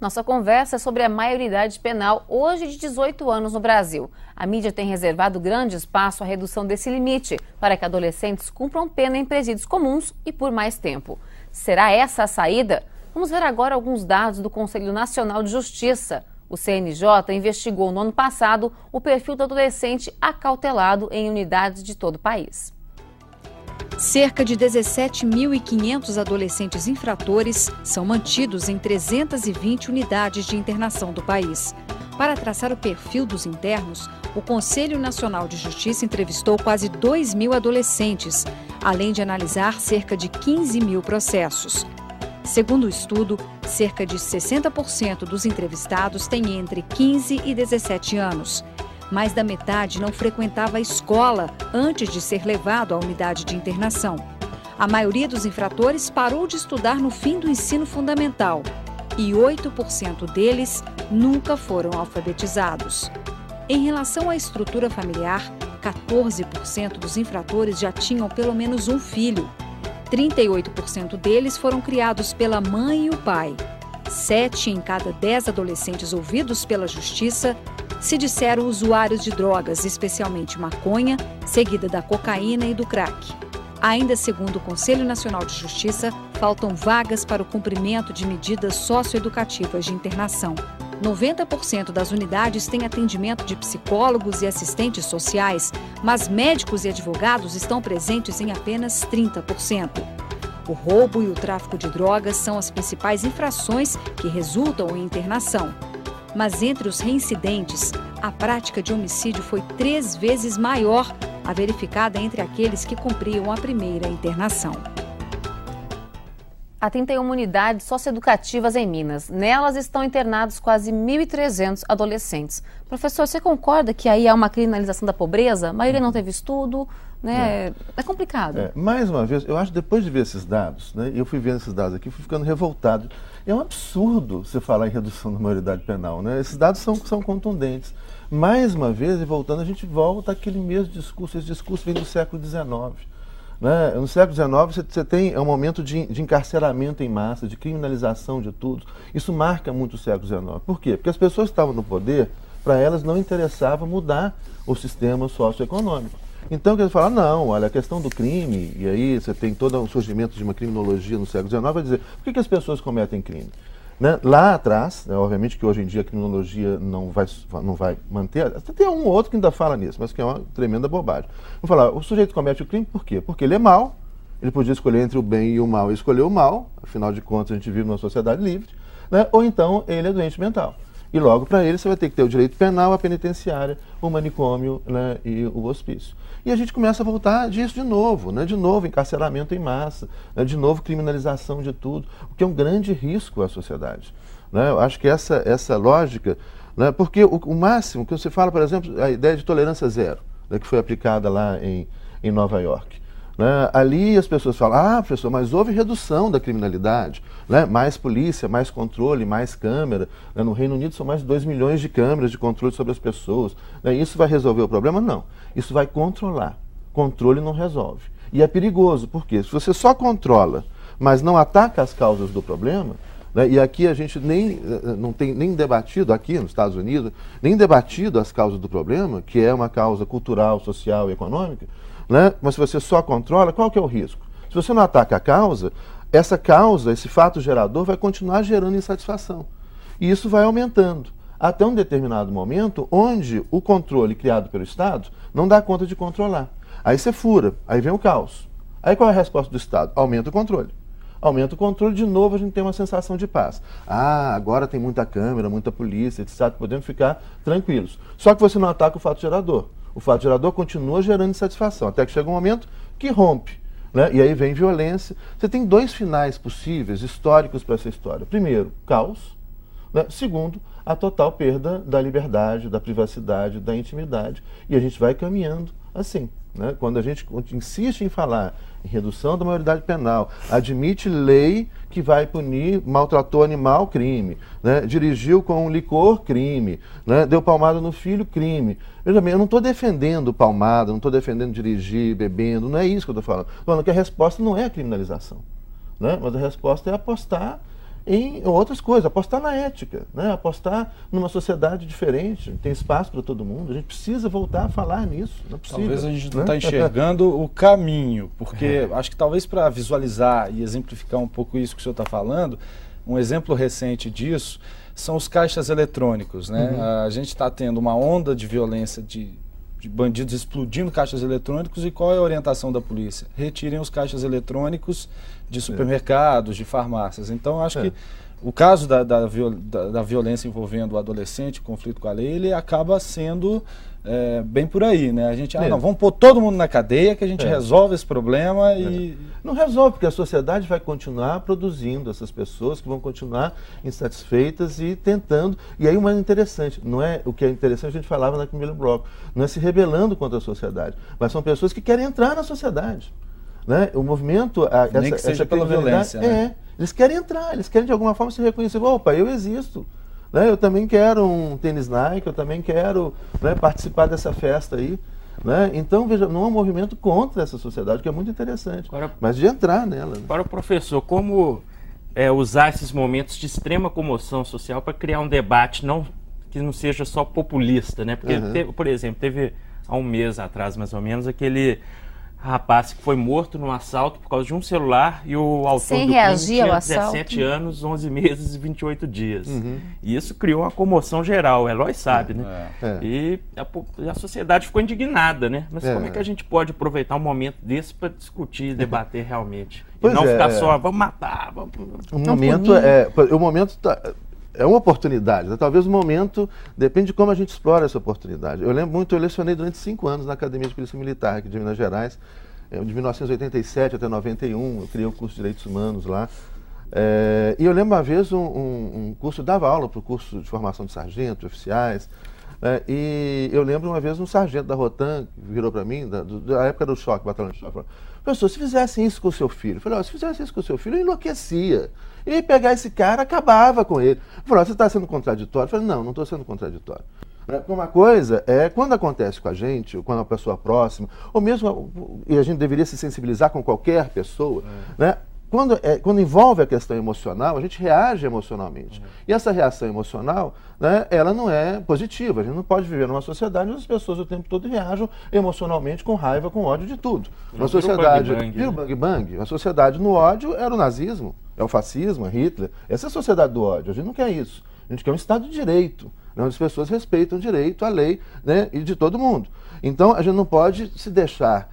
Nossa conversa é sobre a maioridade penal, hoje de 18 anos no Brasil. A mídia tem reservado grande espaço à redução desse limite, para que adolescentes cumpram pena em presídios comuns e por mais tempo. Será essa a saída? Vamos ver agora alguns dados do Conselho Nacional de Justiça. O CNJ investigou no ano passado o perfil do adolescente acautelado em unidades de todo o país. Cerca de 17.500 adolescentes infratores são mantidos em 320 unidades de internação do país. Para traçar o perfil dos internos, o Conselho Nacional de Justiça entrevistou quase 2.000 adolescentes, além de analisar cerca de 15.000 processos. Segundo o estudo, cerca de 60% dos entrevistados têm entre 15 e 17 anos. Mais da metade não frequentava a escola antes de ser levado à unidade de internação. A maioria dos infratores parou de estudar no fim do ensino fundamental e 8% deles nunca foram alfabetizados. Em relação à estrutura familiar, 14% dos infratores já tinham pelo menos um filho. 38% deles foram criados pela mãe e o pai. 7 em cada 10 adolescentes ouvidos pela Justiça se disseram usuários de drogas, especialmente maconha, seguida da cocaína e do crack. Ainda segundo o Conselho Nacional de Justiça, faltam vagas para o cumprimento de medidas socioeducativas de internação. 90% das unidades têm atendimento de psicólogos e assistentes sociais, mas médicos e advogados estão presentes em apenas 30%. O roubo e o tráfico de drogas são as principais infrações que resultam em internação. Mas entre os reincidentes, a prática de homicídio foi 3 vezes maior a verificada entre aqueles que cumpriam a primeira internação. Há 31 unidades socioeducativas em Minas. Nelas estão internados quase 1.300 adolescentes. Professor, você concorda que aí há uma criminalização da pobreza? A maioria não teve estudo, né? É complicado. Mais uma vez, eu acho que depois de ver esses dados, né, eu fui vendo esses dados aqui, fui ficando revoltado. É um absurdo você falar em redução da maioridade penal, né? Esses dados são contundentes. Mais uma vez, e voltando, a gente volta àquele mesmo discurso. Esse discurso vem do século XIX. Né? No século XIX, você tem um momento de encarceramento em massa, de criminalização de tudo. Isso marca muito o século XIX. Por quê? Porque as pessoas que estavam no poder, para elas não interessava mudar o sistema socioeconômico. Então, quer falar, não, olha, a questão do crime, e aí você tem todo o surgimento de uma criminologia no século XIX, vai dizer, por que as pessoas cometem crime? Né? Lá atrás, né, obviamente que hoje em dia a criminologia não vai manter, tem um ou outro que ainda fala nisso, mas que é uma tremenda bobagem. Vamos falar, o sujeito comete o crime por quê? Porque ele é mau, ele podia escolher entre o bem e o mal e escolheu o mal, afinal de contas a gente vive numa sociedade livre, né? Ou então ele é doente mental. E logo para ele você vai ter que ter o direito penal, a penitenciária, o manicômio, né, e o hospício. E a gente começa a voltar disso de novo, né? De novo encarceramento em massa, né? De novo criminalização de tudo, o que é um grande risco à sociedade. Né? Eu acho que essa lógica, né? Porque o máximo que você fala, por exemplo, a ideia de tolerância zero, né? Que foi aplicada lá em Nova York. Né? Ali as pessoas falam, professor, mas houve redução da criminalidade, né? Mais polícia, mais controle, mais câmera. Né? No Reino Unido são mais de 2 milhões de câmeras de controle sobre as pessoas. Né? Isso vai resolver o problema? Não. Isso vai controlar. Controle não resolve. E é perigoso, porque se você só controla, mas não ataca as causas do problema, né? E aqui a gente não tem nem debatido, aqui nos Estados Unidos, nem debatido as causas do problema, que é uma causa cultural, social e econômica, né? Mas se você só controla, qual que é o risco? Se você não ataca a causa, essa causa, esse fato gerador, vai continuar gerando insatisfação. E isso vai aumentando, até um determinado momento, onde o controle criado pelo Estado não dá conta de controlar. Aí você fura, aí vem o caos. Aí qual é a resposta do Estado? Aumenta o controle. Aumenta o controle, de novo a gente tem uma sensação de paz. Agora tem muita câmera, muita polícia, etc. Podemos ficar tranquilos. Só que você não ataca o fato gerador. O fato gerador continua gerando insatisfação, até que chega um momento que rompe. Né? E aí vem violência. Você tem 2 finais possíveis, históricos para essa história. Primeiro, caos. Né? Segundo, a total perda da liberdade, da privacidade, da intimidade. E a gente vai caminhando assim. Né? Quando a gente insiste em falar em redução da maioridade penal, admite lei que vai punir, maltratou animal, crime, né? Dirigiu com licor, crime, né? Deu palmada no filho, crime. Veja bem, eu não estou defendendo palmada, não estou defendendo dirigir, bebendo, não é isso que eu estou falando. Estou falando que a resposta não é a criminalização, né? Mas a resposta é apostar em outras coisas, apostar na ética, né? Apostar numa sociedade diferente, tem espaço para todo mundo, a gente precisa voltar a falar nisso, não é possível. Talvez a gente não está enxergando o caminho, porque acho que talvez para visualizar e exemplificar um pouco isso que o senhor está falando, um exemplo recente disso são os caixas eletrônicos, né? A gente está tendo uma onda de violência de bandidos explodindo caixas eletrônicos, e qual é a orientação da polícia? Retirem os caixas eletrônicos de supermercados, de farmácias. Então, acho que o caso da violência envolvendo o adolescente, o conflito com a lei, ele acaba sendo bem por aí, né? A gente, não, vamos pôr todo mundo na cadeia que a gente resolve esse problema e... Não resolve, porque a sociedade vai continuar produzindo essas pessoas que vão continuar insatisfeitas e tentando... E aí o mais interessante, não é o que é interessante, a gente falava no primeiro bloco, não é se rebelando contra a sociedade, mas são pessoas que querem entrar na sociedade. Né? O movimento... Nem que seja pela violência, né? Eles querem entrar, eles querem de alguma forma se reconhecer. Opa, eu existo. Né? Eu também quero um tênis Nike, eu também quero, né, participar dessa festa aí. Né? Então, veja, não é um movimento contra essa sociedade, que é muito interessante, mas de entrar nela. Né? Para o professor, como usar esses momentos de extrema comoção social para criar um debate que não seja só populista, né? Porque, por exemplo, teve há um mês atrás, mais ou menos, aquele rapaz que foi morto num assalto por causa de um celular, e o autor do crime tinha 17 anos, 11 meses e 28 dias. E isso criou uma comoção geral, o Eloy sabe, né? E a sociedade ficou indignada, né? Mas como é que a gente pode aproveitar um momento desse para discutir, debater realmente? E não ficar só, vamos matar, vamos... O momento é uma oportunidade, né? Talvez o momento, depende de como a gente explora essa oportunidade. Eu lembro muito, eu lecionei durante 5 anos na Academia de Polícia Militar aqui de Minas Gerais, de 1987 até 91, eu criei o curso de Direitos Humanos lá. E eu lembro uma vez um curso, eu dava aula para o curso de formação de sargento, de oficiais, e eu lembro uma vez um sargento da Rotan, que virou para mim, da época do choque, batalhão de choque, falou: professor, se fizessem isso com o seu filho, eu falei, se fizessem isso com o seu filho, eu enlouquecia. E pegar esse cara, acabava com ele. Eu falei, você está sendo contraditório? Eu falei, não estou sendo contraditório. Uma coisa é, quando acontece com a gente, ou quando uma pessoa próxima, ou mesmo, e a gente deveria se sensibilizar com qualquer pessoa, né? Quando envolve a questão emocional, a gente reage emocionalmente. E essa reação emocional, né, ela não é positiva. A gente não pode viver numa sociedade onde as pessoas o tempo todo reajam emocionalmente com raiva, com ódio de tudo. Uma sociedade... Vira o bang-bang. A sociedade no ódio era o nazismo, é o fascismo, é Hitler. Essa é a sociedade do ódio. A gente não quer isso. A gente quer um Estado de Direito, onde as pessoas respeitam o direito, a lei, né, e de todo mundo. Então, a gente não pode se deixar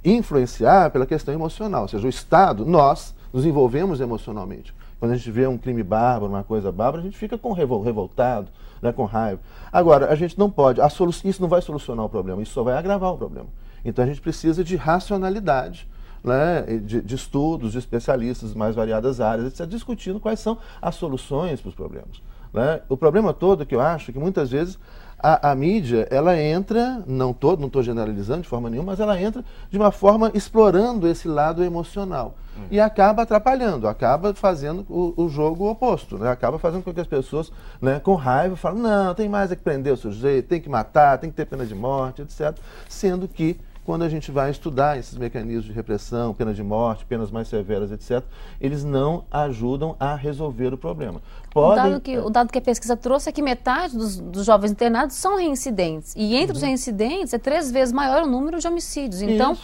influenciar pela questão emocional. Ou seja, o Estado, nós nos envolvemos emocionalmente. Quando a gente vê um crime bárbaro, uma coisa bárbara, a gente fica revoltado, né, com raiva. Agora, a gente não pode, isso não vai solucionar o problema, isso só vai agravar o problema. Então a gente precisa de racionalidade, né, de estudos, de especialistas de mais variadas áreas, etc., discutindo quais são as soluções para os problemas. Né? O problema todo que eu acho que muitas vezes a mídia, ela entra, não estou generalizando de forma nenhuma, mas ela entra de uma forma explorando esse lado emocional. E acaba atrapalhando, acaba fazendo o jogo oposto, né? Acaba fazendo com que as pessoas, né, com raiva, falem, não, tem mais é que prender o sujeito, tem que matar, tem que ter pena de morte, etc. Sendo que, quando a gente vai estudar esses mecanismos de repressão, pena de morte, penas mais severas, etc., eles não ajudam a resolver o problema. O dado que a pesquisa trouxe é que metade dos jovens internados são reincidentes. E entre os reincidentes é 3 vezes maior o número de homicídios. Então,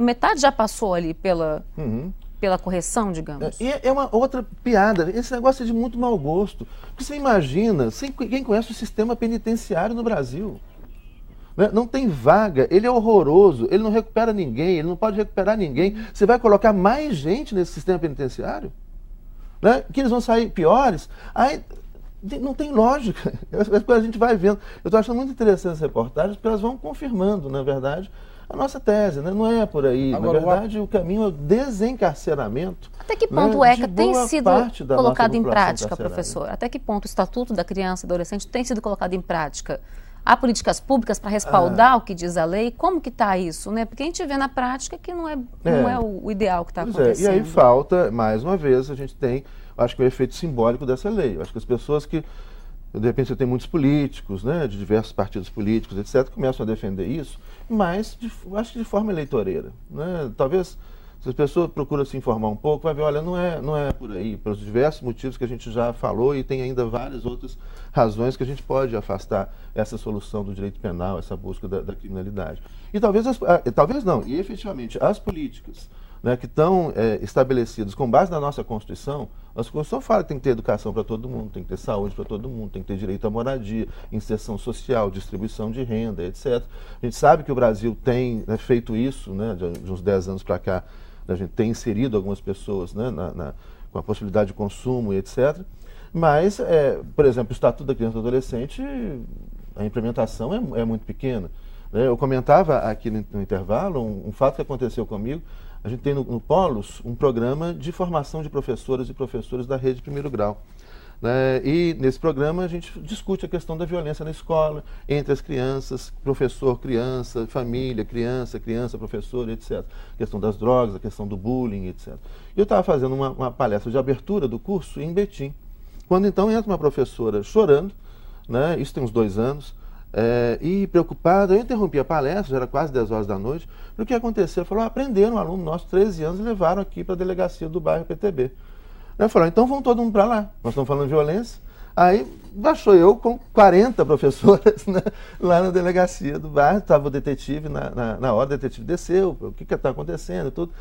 metade já passou ali pela correção, digamos. E é uma outra piada. Esse negócio é de muito mau gosto. Porque você imagina, quem conhece o sistema penitenciário no Brasil? Não tem vaga, ele é horroroso, ele não recupera ninguém, ele não pode recuperar ninguém. Você vai colocar mais gente nesse sistema penitenciário? Né? Que eles vão sair piores? Aí não tem lógica. A gente vai vendo. Eu estou achando muito interessante as reportagens, porque elas vão confirmando, na verdade, a nossa tese. Né? Não é por aí. Agora, na verdade, o caminho é o desencarceramento. Até que ponto o ECA tem sido colocado em prática, professor? Até que ponto o Estatuto da Criança e do Adolescente tem sido colocado em prática? Há políticas públicas para respaldar o que diz a lei? Como que está isso? Né? Porque a gente vê na prática que não é o ideal que está acontecendo. E aí falta, mais uma vez, a gente tem, acho que o efeito simbólico dessa lei. Eu acho que as pessoas que, de repente você tem muitos políticos, né, de diversos partidos políticos, etc., começam a defender isso, mas acho que de forma eleitoreira. Né? Talvez Se as pessoas procuram se informar um pouco, vai ver, olha, não é por aí, pelos diversos motivos que a gente já falou, e tem ainda várias outras razões que a gente pode afastar essa solução do direito penal, essa busca da criminalidade. E talvez não, e efetivamente as políticas, né, que estão estabelecidas com base na nossa Constituição, a Constituição fala que tem que ter educação para todo mundo, tem que ter saúde para todo mundo, tem que ter direito à moradia, inserção social, distribuição de renda, etc. A gente sabe que o Brasil tem, né, feito isso, né, de uns 10 anos para cá. A gente tem inserido algumas pessoas, né, com a possibilidade de consumo e etc. Mas, por exemplo, o Estatuto da Criança e do Adolescente, a implementação é muito pequena. Né? Eu comentava aqui no intervalo um fato que aconteceu comigo. A gente tem no Polos um programa de formação de professoras e professores da rede de primeiro grau. Né? E nesse programa a gente discute a questão da violência na escola, entre as crianças, professor, criança, família, criança, professor, etc. A questão das drogas, a questão do bullying, etc. E eu estava fazendo uma palestra de abertura do curso em Betim, quando então entra uma professora chorando, né? Isso tem uns 2 anos, e preocupada. Eu interrompi a palestra, já era quase 10 horas da noite, o que aconteceu? Falou, prenderam um aluno nosso, 13 anos, e levaram aqui para a delegacia do bairro PTB. Eu falei, então vão todo mundo para lá, nós estamos falando de violência. Aí baixou eu com 40 professoras, né, lá na delegacia do bairro, estava o detetive, na hora o detetive desceu, o que está acontecendo e tudo.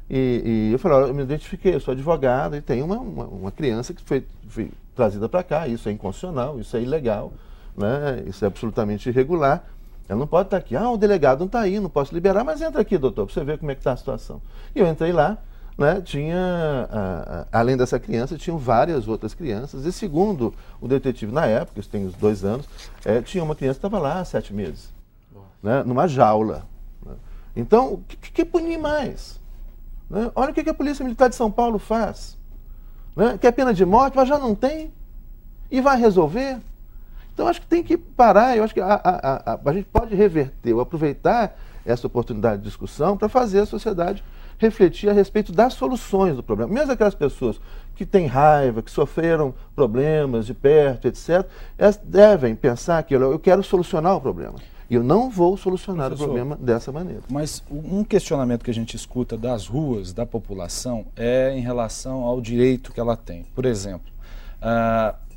E eu falei, eu me identifiquei, eu sou advogado e tem uma criança que foi trazida para cá, isso é inconstitucional, isso é ilegal, né, isso é absolutamente irregular. Ela não pode estar aqui, o delegado não está aí, não posso liberar, mas entra aqui, doutor, para você ver como é que está a situação. E eu entrei lá, né, tinha, além dessa criança, tinham várias outras crianças, e segundo o detetive na época, isso tem uns 2 anos, tinha uma criança que estava lá há 7 meses, né, numa jaula. Né. Então, o que punir mais? Né? Olha o que a Polícia Militar de São Paulo faz. Né? Quer pena de morte, mas já não tem, e vai resolver. Então, acho que tem que parar, eu acho que a gente pode reverter ou aproveitar essa oportunidade de discussão para fazer a sociedade refletir a respeito das soluções do problema. Mesmo aquelas pessoas que têm raiva, que sofreram problemas de perto, etc., elas devem pensar que eu quero solucionar o problema. E eu não vou solucionar o problema dessa maneira. Mas um questionamento que a gente escuta das ruas, da população, é em relação ao direito que ela tem. Por exemplo,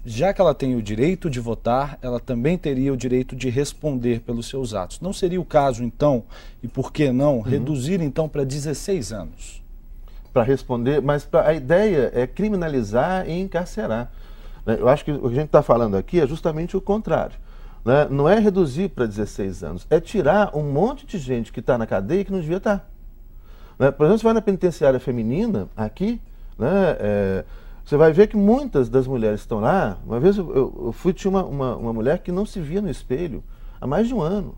já que ela tem o direito de votar, ela também teria o direito de responder pelos seus atos. Não seria o caso, então, e por que não, reduzir, então, para 16 anos? Para responder, mas a ideia é criminalizar e encarcerar. Eu acho que o que a gente está falando aqui é justamente o contrário. Né? Não é reduzir para 16 anos, é tirar um monte de gente que está na cadeia que não devia estar. Né? Por exemplo, você vai na penitenciária feminina, aqui, né? Você vai ver que muitas das mulheres que estão lá, uma vez eu fui, tinha uma mulher que não se via no espelho há mais de 1 ano.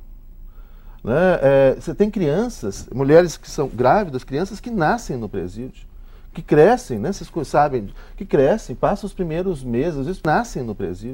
Né? Você tem crianças, mulheres que são grávidas, crianças que nascem no presídio, que crescem, né? Vocês sabem, que crescem, passam os primeiros meses, às vezes nascem no presídio.